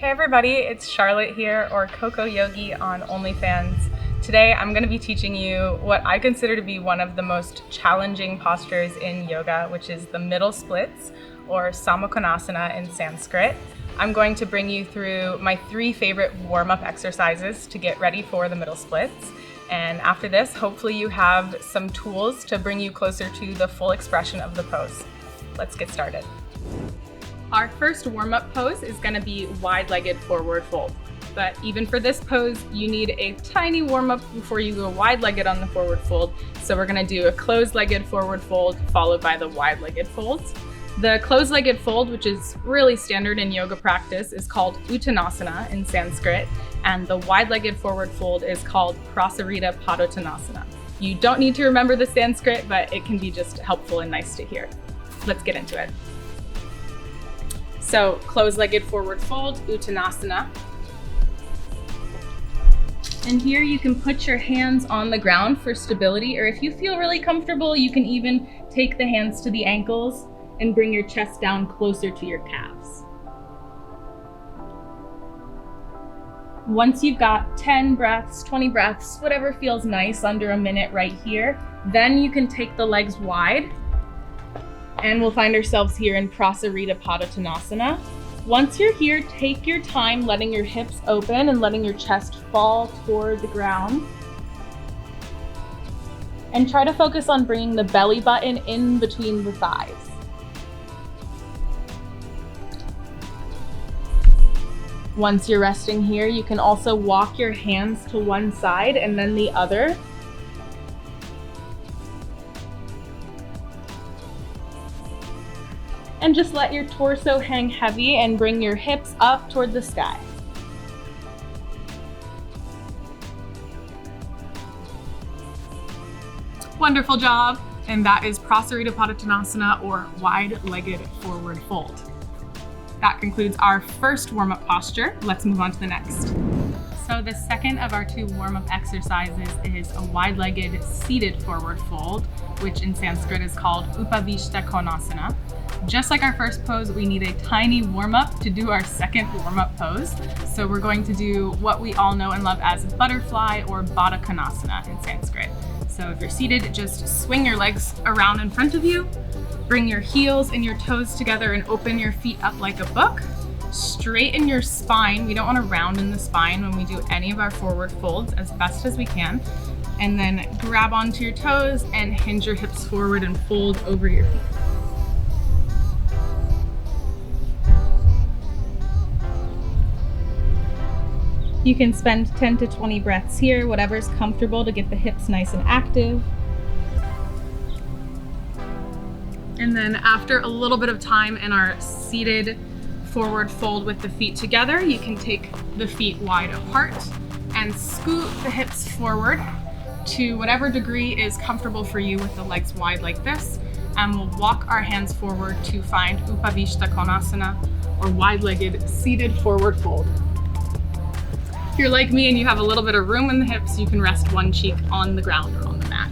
Hey everybody, it's Charlotte here, or Cocoyogi on OnlyFans. Today I'm going to be teaching you what I consider to be one of the most challenging postures in yoga, which is the middle splits, or Samukhanasana in Sanskrit. I'm going to bring you through my 3 favorite warm-up exercises to get ready for the middle splits. And after this, hopefully you have some tools to bring you closer to the full expression of the pose. Let's get started. Our first warm-up pose is going to be wide-legged forward fold. But even for this pose, you need a tiny warm-up before you go wide-legged on the forward fold. So we're going to do a closed-legged forward fold followed by the wide-legged folds. The closed-legged fold, which is really standard in yoga practice, is called Uttanasana in Sanskrit, and the wide-legged forward fold is called Prasarita Padottanasana. You don't need to remember the Sanskrit, but it can be just helpful and nice to hear. Let's get into it. So, closed-legged forward fold, Uttanasana. And here you can put your hands on the ground for stability, or if you feel really comfortable, you can even take the hands to the ankles and bring your chest down closer to your calves. Once you've got 10 breaths, 20 breaths, whatever feels nice under a minute right here, then you can take the legs wide. And we'll find ourselves here in Prasarita Padottanasana. Once you're here, take your time letting your hips open and letting your chest fall toward the ground. And try to focus on bringing the belly button in between the thighs. Once you're resting here, you can also walk your hands to one side and then the other. And just let your torso hang heavy and bring your hips up toward the sky. Wonderful job. And that is Prasarita Padottanasana, or wide-legged forward fold. That concludes our first warm-up posture. Let's move on to the next. So the second of our 2 warm-up exercises is a wide-legged seated forward fold, which in Sanskrit is called Upavishta Konasana. Just like our first pose, we need a tiny warm-up to do our second warm-up pose. So we're going to do what we all know and love as butterfly or Baddha Konasana in Sanskrit. So if you're seated, just swing your legs around in front of you, bring your heels and your toes together and open your feet up like a book. Straighten your spine. We don't want to round in the spine when we do any of our forward folds, as best as we can. And then grab onto your toes and hinge your hips forward and fold over your feet. You can spend 10 to 20 breaths here, whatever's comfortable to get the hips nice and active. And then after a little bit of time in our seated forward fold with the feet together, you can take the feet wide apart and scoot the hips forward to whatever degree is comfortable for you with the legs wide like this. And we'll walk our hands forward to find Upavishta Konasana, or wide-legged seated forward fold. If you're like me and you have a little bit of room in the hips, you can rest one cheek on the ground or on the mat.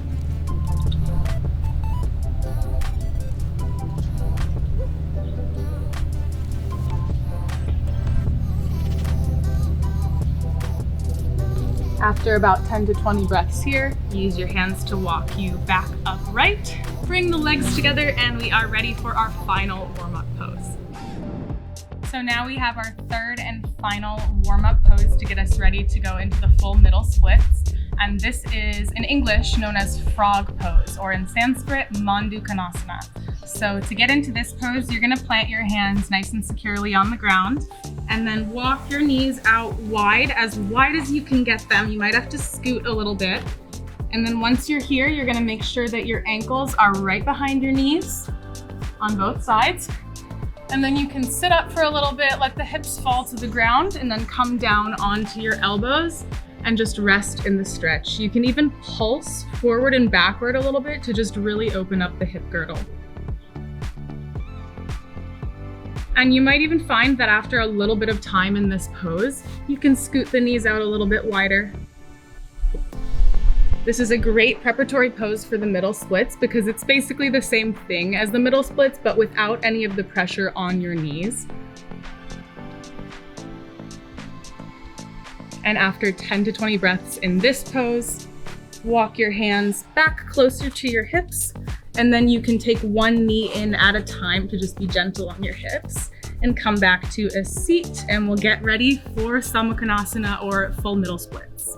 After about 10 to 20 breaths here, use your hands to walk you back upright. Bring the legs together and we are ready for our final warm-up pose. So now we have our third and final warm-up pose to get us ready to go into the full middle splits. And this is in English known as frog pose, or in Sanskrit, Mandukkanasana. So to get into this pose, you're gonna plant your hands nice and securely on the ground and then walk your knees out wide as you can get them. You might have to scoot a little bit. And then once you're here, you're gonna make sure that your ankles are right behind your knees on both sides. And then you can sit up for a little bit, let the hips fall to the ground, and then come down onto your elbows and just rest in the stretch. You can even pulse forward and backward a little bit to just really open up the hip girdle. And you might even find that after a little bit of time in this pose, you can scoot the knees out a little bit wider. This is a great preparatory pose for the middle splits because it's basically the same thing as the middle splits, but without any of the pressure on your knees. And after 10 to 20 breaths in this pose, walk your hands back closer to your hips, and then you can take one knee in at a time to just be gentle on your hips and come back to a seat, and we'll get ready for Samukhanasana or full middle splits.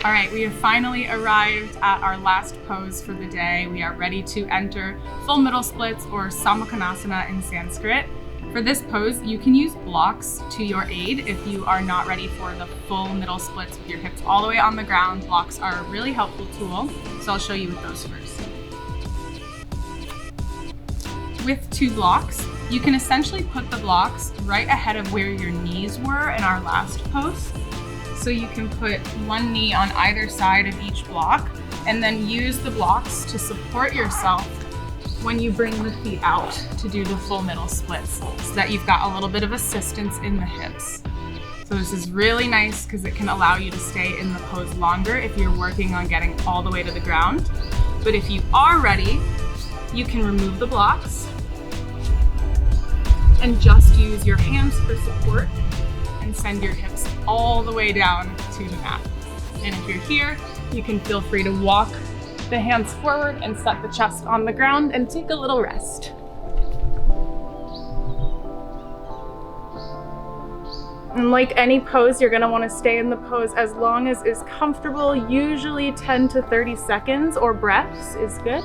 All right, we have finally arrived at our last pose for the day. We are ready to enter full middle splits or Samukhanasana in Sanskrit. For this pose, you can use blocks to your aid if you are not ready for the full middle splits with your hips all the way on the ground. Blocks are a really helpful tool, so I'll show you with those first. With 2 blocks, you can essentially put the blocks right ahead of where your knees were in our last pose. So you can put one knee on either side of each block and then use the blocks to support yourself when you bring the feet out to do the full middle splits, so that you've got a little bit of assistance in the hips. So this is really nice because it can allow you to stay in the pose longer if you're working on getting all the way to the ground. But if you are ready, you can remove the blocks and just use your hands for support and send your hips all the way down to the mat. And if you're here, you can feel free to walk the hands forward and set the chest on the ground and take a little rest. And like any pose, you're gonna wanna stay in the pose as long as is comfortable. Usually 10 to 30 seconds or breaths is good.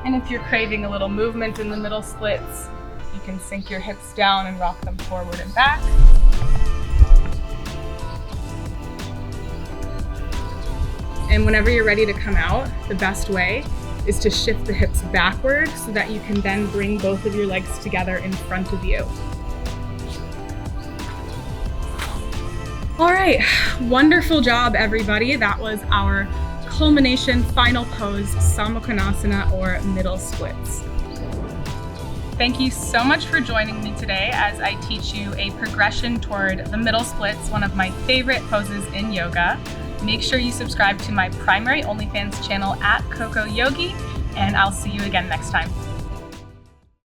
And if you're craving a little movement in the middle splits, you can sink your hips down and rock them forward and back. And whenever you're ready to come out, the best way is to shift the hips backward so that you can then bring both of your legs together in front of you. All right, wonderful job, everybody. That was our culmination final pose, Samukhanasana or middle splits. Thank you so much for joining me today as I teach you a progression toward the middle splits, one of my favorite poses in yoga. Make sure you subscribe to my primary OnlyFans channel at Cocoyogi, and I'll see you again next time.